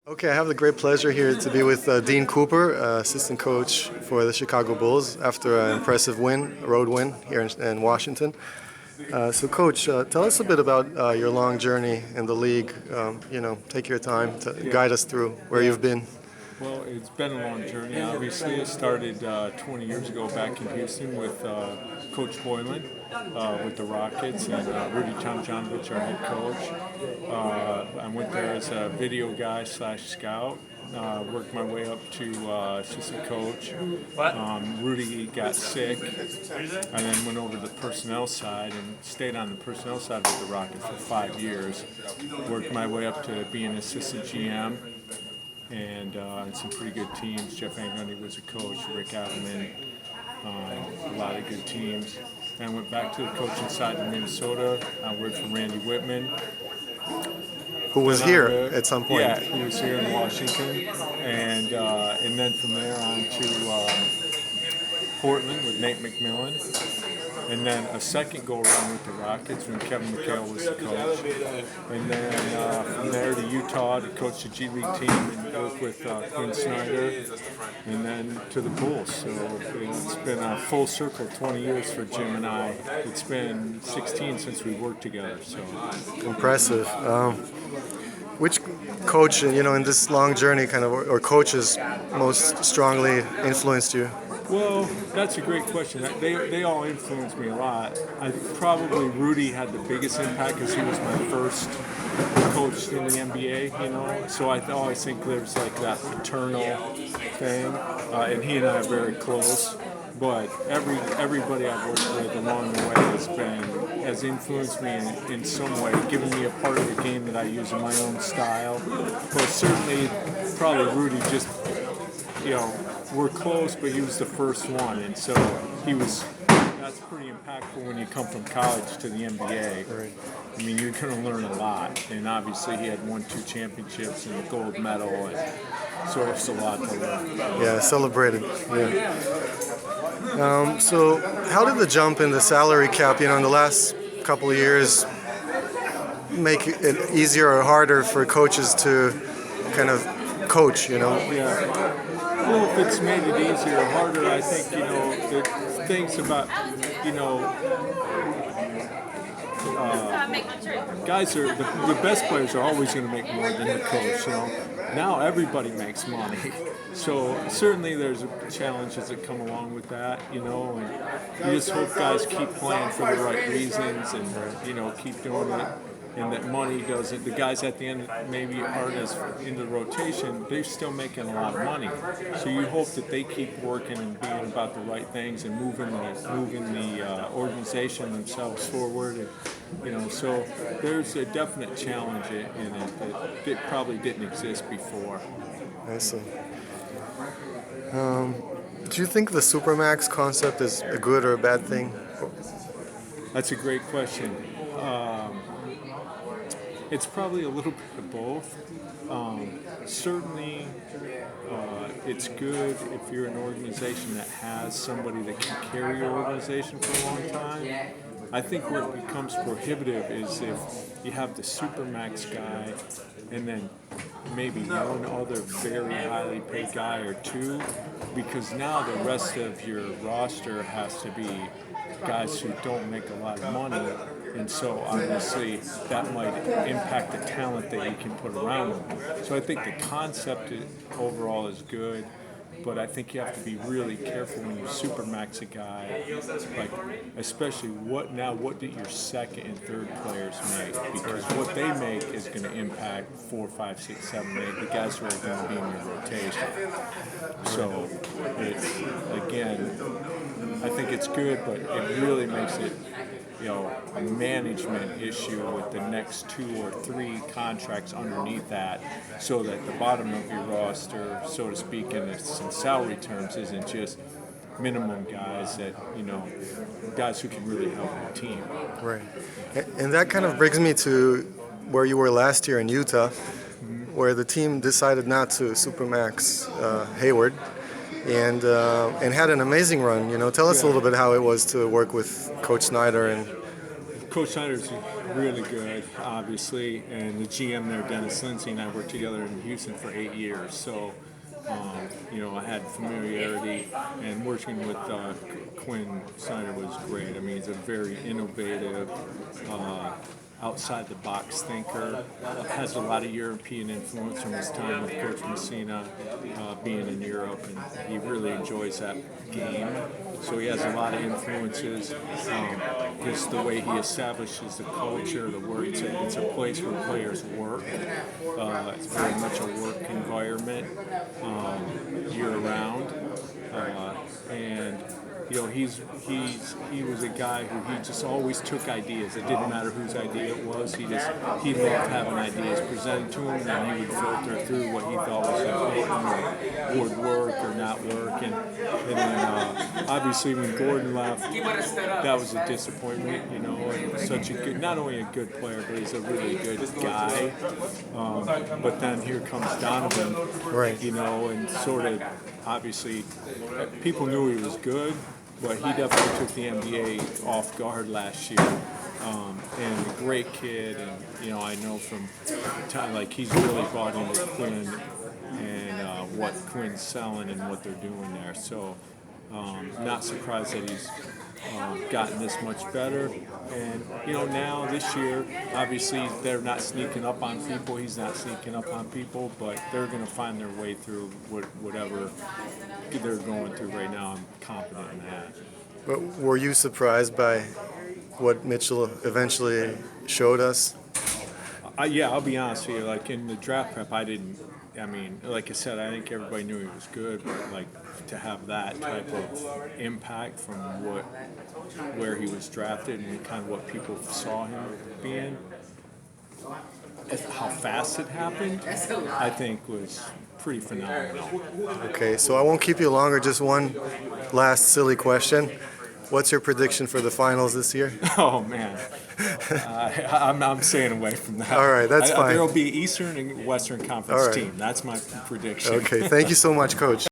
Okay, I have the great pleasure here to be with Dean Cooper, assistant coach for the Chicago Bulls after an impressive win, a road win here in Washington. So, Coach, tell us a bit about your long journey in the league. Take your time to guide us through where you've been. Well, it's been a long journey. Obviously, it started 20 years ago back in Houston with Coach Boylan with the Rockets and Rudy Tomjanovich, our head coach. I went there as a video guy / scout. Worked my way up to assistant coach. Rudy got sick, and then went over to the personnel side and stayed on the personnel side with the Rockets for 5 years. Worked my way up to being assistant GM. And some pretty good teams. Jeff Angundy was a coach, Rick Adelman, a lot of good teams. And I went back to the coaching side in Minnesota. I worked for Randy Whitman. Who was here at some point. Yeah, he was here in Washington. And then from there on to Portland with Nate McMillan. And then a second go-around with the Rockets when Kevin McHale was the coach. And then from there to Utah to coach the G League team and work with Quinn Snyder. And then to the Bulls. So it's been a full circle, 20 years for Jim and I. It's been 16 since we worked together. So Impressive. Which coach, in this long journey, or coaches, most strongly influenced you? Well, that's a great question. They all influenced me a lot. Probably Rudy had the biggest impact because he was my first coach in the NBA, So I always think there's like that paternal thing, and he and I are very close. But everybody I've worked with along the way has influenced me in some way, given me a part of the game that I use in my own style. But certainly, probably Rudy just, we're close, but he was the first one, and so that's pretty impactful when you come from college to the NBA. Right. I mean, you're going to learn a lot, and obviously he had won 2 championships and a gold medal, and so it's a lot to learn. Yeah, celebrated. Yeah. So how did the jump in the salary cap, in the last couple of years make it easier or harder for coaches to kind of coach, Yeah. Well, if it's made it easier or harder, I think, the things about, guys are, the best players are always going to make more than the coach, Now everybody makes money. So certainly there's challenges that come along with that, and you just hope guys keep playing for the right reasons and, keep doing it. And that money doesn't, the guys at the end maybe aren't as into the rotation, they're still making a lot of money. So you hope that they keep working and being about the right things and moving the organization themselves forward. And, so there's a definite challenge in it that probably didn't exist before. I see. Do you think the Supermax concept is a good or a bad thing? That's a great question. It's probably a little bit of both. Certainly, it's good if you're an organization that has somebody that can carry your organization for a long time. I think where it becomes prohibitive is if you have the Supermax guy and then maybe one other very highly paid guy or two, because now the rest of your roster has to be guys who don't make a lot of money, and so obviously that might impact the talent that you can put around them. So I think the concept overall is good, but I think you have to be really careful when you supermax a guy, like especially what do your second and third players make, because what they make is going to impact 4, 5, 6, 7, 8, the guys who are going to be in your rotation. So I think it's good, but it really makes it a management issue with the next 2 or 3 contracts underneath that, so that the bottom of your roster, so to speak, in salary terms, isn't just minimum guys that, guys who can really help your team. Right. And that kind of brings me to where you were last year in Utah, where the team decided not to supermax Hayward. And had an amazing run. Tell us a little bit how it was to work with Coach Snyder and Coach Snyder's really good, obviously, and the GM there, Dennis Lindsay, and I worked together in Houston for 8 years. So, I had familiarity, and working with Quinn Snyder was great. I mean, he's a very innovative, outside-the-box thinker, has a lot of European influence from his time with Coach Messina, being in Europe, and he really enjoys that game. So he has a lot of influences. Just the way he establishes the culture, the work. It's a place where players work. It's very much a work environment year-round, and he was a guy who he just always took ideas. It didn't matter whose idea it was. He loved having ideas presented to him, and he would filter through what he thought was important or would work or not work. And then obviously when Gordon left, that was a disappointment. And such a good, not only a good player, but he's a really good guy. But then here comes Donovan, Right. And sort of obviously people knew he was good. But he definitely took the NBA off guard last year, and a great kid. And I know from time he's really bought into Quinn and what Quinn's selling and what they're doing there. So not surprised that he's gotten this much better. And now this year, obviously they're not sneaking up on people. He's not sneaking up on people, but they're going to find their way through whatever they're going through right now. I'm confident in that. But were you surprised by what Mitchell eventually showed us? Yeah, I'll be honest with you. In the draft prep, I didn't. I mean, like I said, I think everybody knew he was good, but to have that type of impact from where he was drafted and kind of what people saw him being, how fast it happened, I think was pretty phenomenal. Okay, so I won't keep you longer. Just one last silly question. What's your prediction for the finals this year? Oh, man. I'm staying away from that. All right, that's fine. There will be Eastern and Western Conference All right. team. That's my prediction. Okay, thank you so much, Coach.